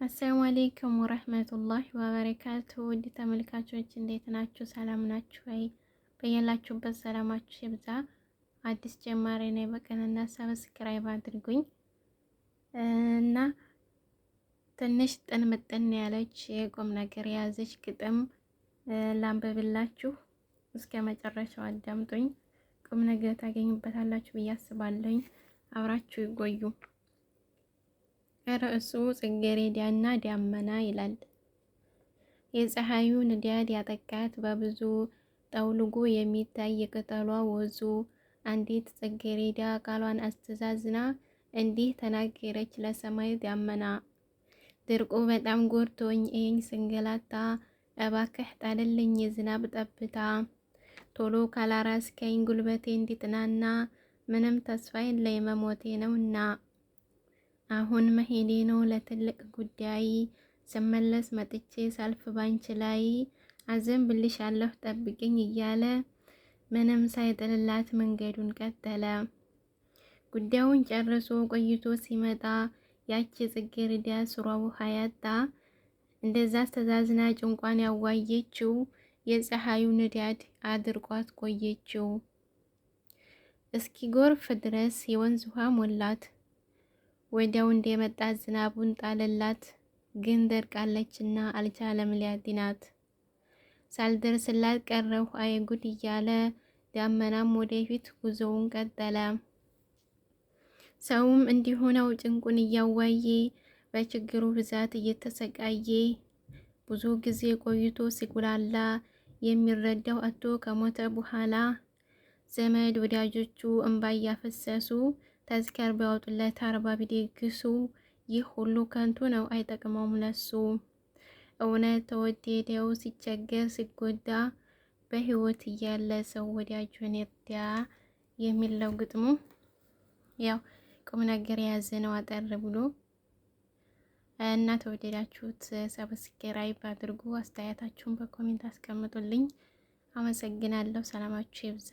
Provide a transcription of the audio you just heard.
አሰላሙ አለይኩም ወረህመቱላሂ ወበረካቱ። ውድ ተመልካቾች እንዴት ናችሁ? ሰላም ናችሁ ወይ? በያላችሁበት ሰላማችሁ ይብዛ። አዲስ ጀማሪ ነኝ። በቅንነት ሰብስክራይብ አድርጉኝ እና ትንሽ ጥንምጥን ያለች የቁም ነገር የያዘች ግጥም ላንብብላችሁ። እስከ መጨረሻው አዳምጡኝ። ቁም ነገር ታገኙበታላችሁ ብዬ አስባለሁኝ። አብራችሁ ይቆዩ። ርዕሱ ጽጌረዳና ዳመና ይላል። የፀሐዩ ንዳድ ያጠቃት በብዙ ጠውልጎ የሚታይ የቅጠሏ ወዙ አንዲት ጽጌረዳ ቃሏን አስተዛዝና እንዲህ ተናገረች ለሰማይ ዳመና። ድርቁ በጣም ጎርቶኝ ይህኝ ስንገላታ እባክህ ጣልልኝ የዝናብ ጠብታ። ቶሎ ካላራስከኝ ጉልበቴ እንዲጥናና ምንም ተስፋ የለኝ መሞቴ ነውና። አሁን መሄዴ ነው ለትልቅ ጉዳይ ስመለስ መጥቼ ሳልፍ ባንቺ ላይ አዘንብልሻለሁ ጠብቅኝ እያለ ምንም ሳይጥልላት መንገዱን ቀጠለ። ጉዳዩን ጨርሶ ቆይቶ ሲመጣ ያቺ ጽጌረዳ ስሯ ውሃ ያጣ እንደዛ አስተዛዝና ጭንቋን ያዋየችው የፀሐዩ ንዳድ አድርቋት ቆየችው። እስኪ ጎርፍ ድረስ የወንዝ ውሃ ሞላት። ወዲያው እንደመጣ ዝናቡን ጣለላት። ግን ደርቃለችና አልቻለም ሊያድናት። ሳልደርስላት ቀረሁ አይ ጉድ እያለ ዳመናም ወደፊት ጉዞውን ቀጠለ። ሰውም እንዲሆነው ጭንቁን እያዋየ በችግሩ ብዛት እየተሰቃየ ብዙ ጊዜ ቆይቶ ሲጉላላ የሚረዳው አቶ ከሞተ በኋላ ዘመድ ወዳጆቹ እንባ እያፈሰሱ ተዝካር ቢያወጡለት 40 ቢደግሱ ይህ ሁሉ ከንቱ ነው አይጠቅመውም ለሱ። እውነት ተወደደው ሲቸገር ሲጎዳ በህይወት እያለ ሰው ወዳጁን ይርዳ የሚለው ግጥሙ ያው ቁም ነገር የያዘ ነው አጠር ብሎ እና ተወደዳችሁት ሰብስክራይብ አድርጉ። አስተያየታችሁን በኮሜንት አስቀምጡልኝ። አመሰግናለሁ። ሰላማችሁ ይብዛ።